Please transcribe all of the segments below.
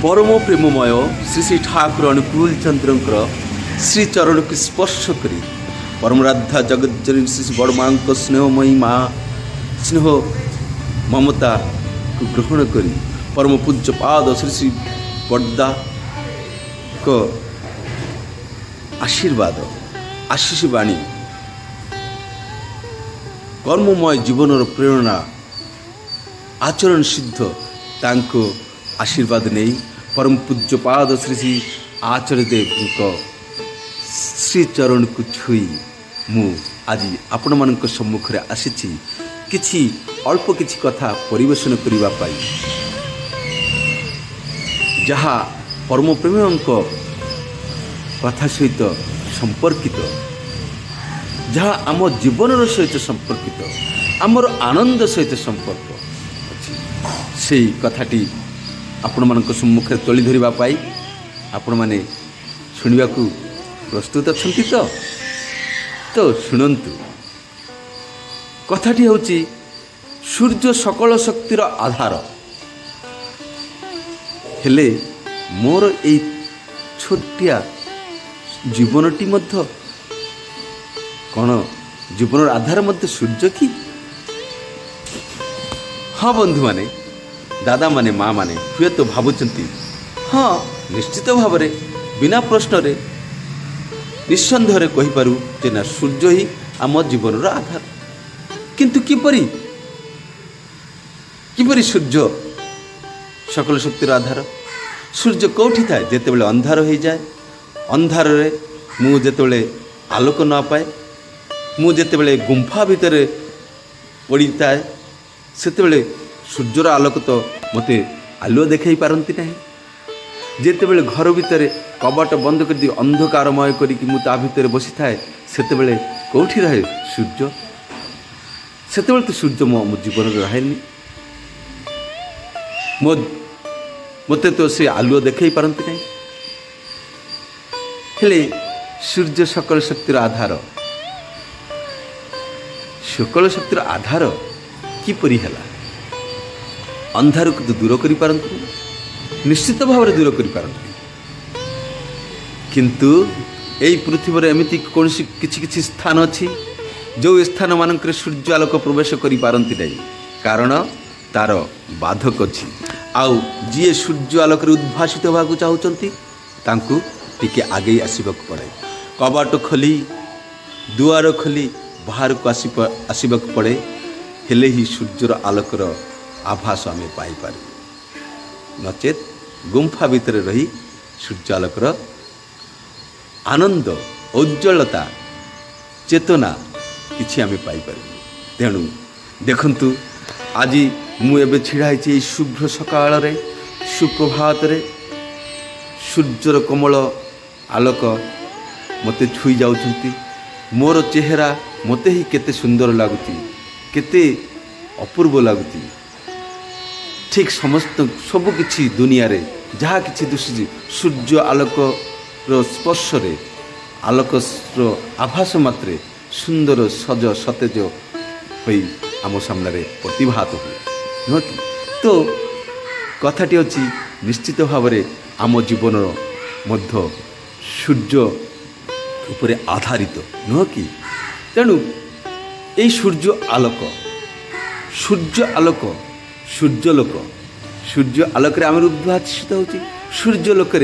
परम प्रेममय श्री श्री ठाकुर अनुकूल चंद्रंकर श्री चरण को स्पर्श करी परम राधा जगज्जननी श्री श्री बड़मां स्नेहमयी माँ स्नेह ममता को ग्रहण करी परम पूज्य पाद श्री श्री बड़दा को आशीर्वाद आशीष वाणी कर्ममय जीवन प्रेरणा आचरण सिद्ध तांको आशीर्वाद नहीं परम पूज्य पाद श्री श्री आचार्य देव श्री चरण को छुई मु आज आपण मान सम्मुख में आसी किछि अल्प किछि कथा परिवेशन करिबा पाई जहा परम प्रेमी कथा सहित संपर्कित जहा आम जीवन सहित संपर्कित आमर आनंद सहित संपर्क से कथाटी आपण मान सम्मुख तोली धरिबा पाई आपण माने सुनिबा को प्रस्तुत अछंती तो शुणंतु कथाटी होची सूर्य सकल शक्तिर आधार हेले मोर ए छोटिया जीवनटी मध्य कौन जीवन आधार मध्य सूर्य की हाँ बंधु माने दादा माने माँ माने हुए तो भावुंट हाँ निश्चित भाव में बिना प्रश्न रे निस्संदेह कहीपरू जे ना सूर्य ही आम जीवन आधार किंतु किपरि किपरि सूर्य सकल शक्तिर आधार सूर्य कौटी थाए जिते बड़े अंधार हो जाए अंधार रे मु जेते आलोक न पाए मु जेते बड़े गुंफा भितर पड़ी थाए सेते सूर्यर आलोक तो मते आलुओ देखई पारती ना जिते बड़े घर भितर कबाट बंद कर दी अंधकारमय करी मु ता भितर बसी थाए सेते कौटी रहे सूर्य सेते तो सूर्य मो जीवन रहेनी मते तो से आलुओ देखई पारती ना हेले सूर्य सकल शक्तिर आधार सकल शक्तिर आधार किपरि हैला अंधार को तो दूर करि पारंतु निश्चित भाव में दूर करि पारंतु किंतु एई पृथ्वी रे एमिति कोनसी किछि किछि स्थान अछि जो स्थान मानक सूर्य आलोक प्रवेश करि पारंती नै कारण तार बाधक अछि आउ जी सूर्य आलोक रे उद्भासित होबाकू चाहुचंती तांकू टिके आगे आसबाक पड़े कबाट खोली दुआर खोली बाहर को आसबाक पड़े हेले ही सूर्यर आलोकर आभास आम पाइपर नचेत गुंफा भितर रही सूर्य आलोकर आनंद उज्ज्वलता चेतना किछि आम पाइपर तेणु देखंतु आज मुझे छिड़ाई शुभ्र सकाल रे सुप्रभात रे सूर्यर कोमल आलोक मते छुई जाउछंती मोर चेहरा मते ही केते सुंदर लागुती केते अपूर्व लागुती ठीक समस्त सबु किछि दुनिया रे जहाँ किछि दुसुची सूर्य आलोक रो स्पर्श रे आलोक रो आभास मात्रे सुंदर सज सतेज होई आम सामने रे प्रतिभात हुए नुह कि तो कथाटी अछि निश्चित भाव में आम जीवन मध्य सूर्य उपरे आधारित नुह कि तेणु यही सूर्य आलोक सूर्यलोक सूर्य आलोक आम उद्भासित होची सूर्यलोक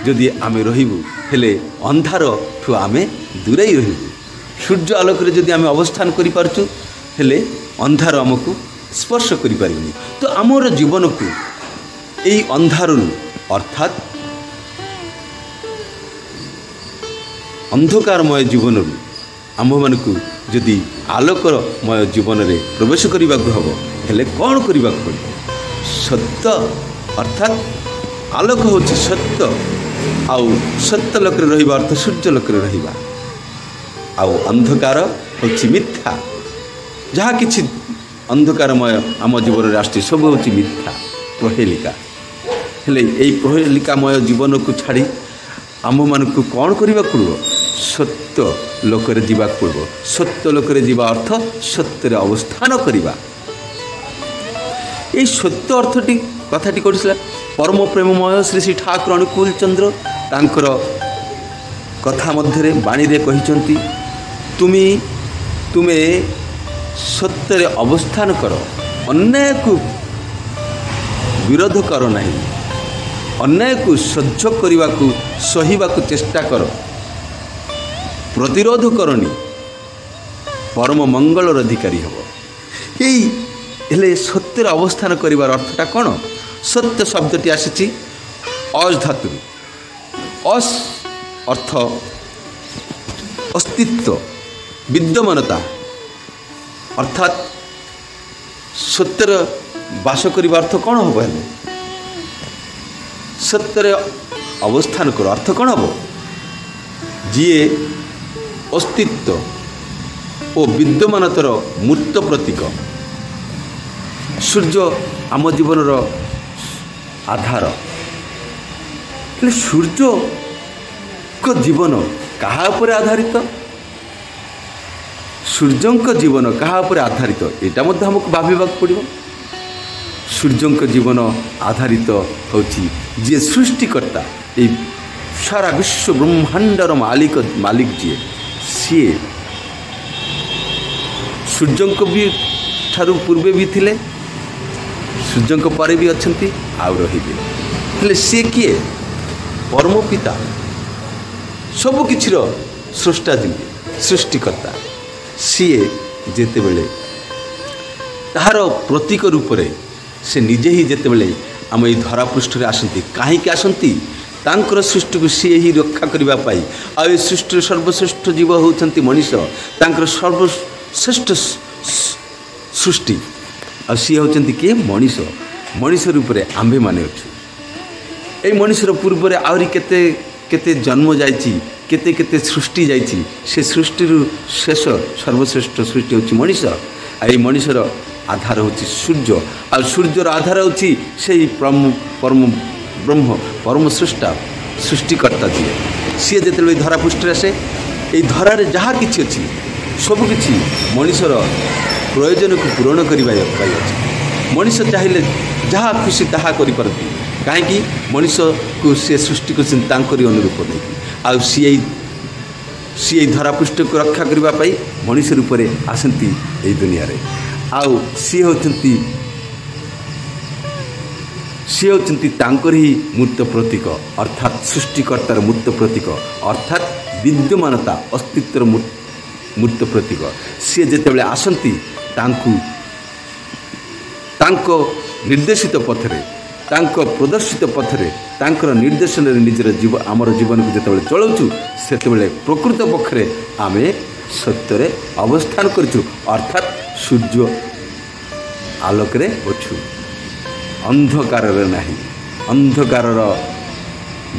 जदि आम रहिबु हेले अंधार ठु आमे दूरे रहिबु सूर्य आलोक जदि आम अवस्थान करि पारछु हेले अंधार आमको स्पर्श करि पारिबनि तो आमर जीवन को एई अंधारु अर्थात अंधकारमय जीवन आम मान को जदि आलोकमय जीवन में प्रवेश करने को हम हेले कौन करने को पड़े सत्य अर्थात आलोक हूँ सत्य आउ सत्य लोक रहिबा अर्थ सूर्य लोक रहिबा आउ अंधकार हूँ मिथ्या जहाँ किछि अंधकारमय आम जीवन में आसुछि सब हूँ मिथ्या प्रहेलिका हेले यही प्रहेलिकामय जीवन को छाड़ी आम मान को कौन करने को पड़ो सत्य लोकरे जीवा पड़ो सत्य लोकरे जीवा अर्थ सत्य अवस्थान करवा ये सत्य अर्थटी कथाटी कौटिला परम प्रेममय श्री श्री ठाकुर अनुकूल चंद्र तांकर कथा मध्य बाणी रे कहिचंती तुमे सत्य अवस्थान कर अन्याय को विरोध कर नहीं अन्याय को सह्य करने को सहिबा को चेष्टा कर प्रतिरोध करनी परम मंगलर अधिकारी हम ये सत्य अवस्थान करिवार अर्थटा कौन सत्य शब्दटी आसी अज धातु अस अर्थ अस्तित्व विद्यमानता अर्थात सत्यर बास करने अर्थ कौन हम हेले सत्यर अवस्थान कर अर्थ कौन हम जी अस्तित्व और विद्यमानतार मूर्त प्रतीक सूर्य आम जीवन आधार सूर्य को जीवन कहा पर आधारित सूर्य जीवन कहा पर आधारित यहाँ हमको भाविबा पड़ो सूर्य जीवन आधारित होची जी सृष्टिकर्ता ये सारा विश्व ब्रह्मांडर मालिक जी सी सूर्य को भी ठारू पूर्वे भी थिले सूर्य को परे भी अच्छी आउ रही सी किए परम पिता सब किछिर सृष्टा जी सृष्टिकर्ता सीए जेते बेले ताहार प्रतीक रूप से से निजे ही जेते बेले आम ये धरा पृष्ठ आसती कहीं आसती तांकर सृष्टि को सी ही रक्षा करने आ सृष्टि सर्वश्रेष्ठ जीव होती मनीष तांकर सर्वश्रेष्ठ सृष्टि आ सी होती किए मनीष मनीष रूप से आंबे माने अच्छु ये मनीषर पूर्व आहरी केते केते जन्म जाइछि केते केते सृष्टि जाइछि से सृष्टि शेष सर्वश्रेष्ठ सृष्टि होछि मनीष आ ये मनीषर आधार होछि सूर्य आ सूर्यर आधार होछि सेही परम ब्रह्म परम सृष्टा सृष्टिकर्ता जी सी जिते धरा पृष्ठ से ये धरार जहाँ किछि अछि सब किछि मनीषर प्रयोजन को पूरण करने मनीष चाहिए जहाँ खुशी ताहा करि कहीं मनीष को सी सृष्टि कर अनुरूप नहीं सी धरा पृष्ठ को रक्षा करने मनीष रूप से आसती ये दुनिया रे आउ सी होती ही मूर्त प्रतीक अर्थात सृष्टिकर्तार मूर्त प्रतीक अर्थात विद्यमानता अस्तित्वर मूर्त प्रतीक सी जिते आसती निर्देशित पथरे प्रदर्शित पथरे तांकर निर्देशन निजर आमर जीवन को जिते चलाऊँ से प्रकृत पक्षरे आम सत्य अवस्थान करूँ अर्थात सूर्य आलोक अच्छु अंधकार नहीं अंधकार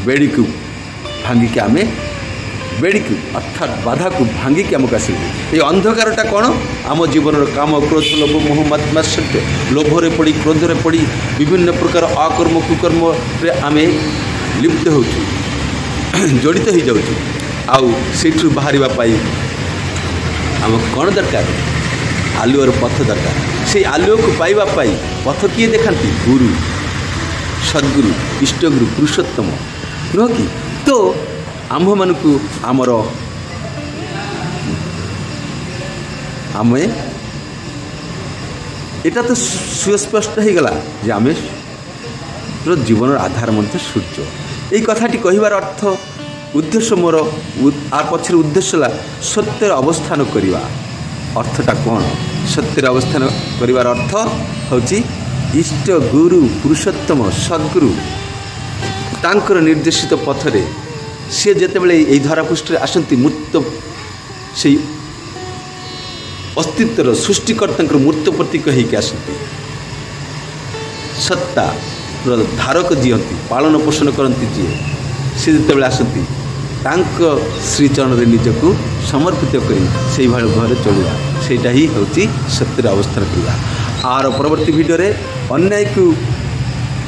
बेड़ी को भांगिक आम बेड़ी को अर्थात बाधा को भांगिक आमको आस ये अंधकारटा कौन आम जीवन काम क्रोध लोभ मोह मात्सर्य लोभरे पड़ी क्रोधरे पड़ी विभिन्न प्रकार अकर्म कुकर्म रे आम लिप्त हो जड़ित हो जाऊँ आउ से बाहर आम कौन दरकार आलुअर पथ दरकार से आलुओ को पाइबा पथ किए देखती गुरु सद्गुरु इष्टगुरु पुरुषोत्तम नुह कि तो आम्भ मानू आमर आम एटा तो सुस्पष्ट हो गला जे आम जीवन आधार मंत्र सूर्य यही कथाटी कहबार अर्थ उद्देश्य मोर आ पक्षर उद्देश्य सत्यर अवस्थान करवा अर्थटा कौन सत्यर अवस्थान करिवार अर्थ होची इष्ट गुरु पुरुषोत्तम सद्गुरु तांकर निर्देशित पथरे सी जिते बड़े यही धरापृष्ठ आसती मूर्त से अस्तित्वर सृष्टिकर्ता मूर्त प्रतीक होकर आसती सत्ता धारक जीवती पालन पोषण करती जी सी जिते आसती श्रीचरण निजक समर्पित कर भाव चलवा सेटा ही हूँ सत्यर अवस्थान करवा आर परवर्ती भिडियो अन्याय को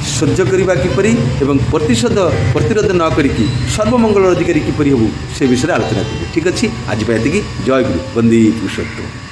सह्य करवा किपरि एवं प्रतिरोध न करिकी सर्वमंगल अधिकारी किपरि हेबु से विषय आलोचना करेंगे। ठीक अच्छे आज ये जय गुरु वंदे पुरुषोत्तम।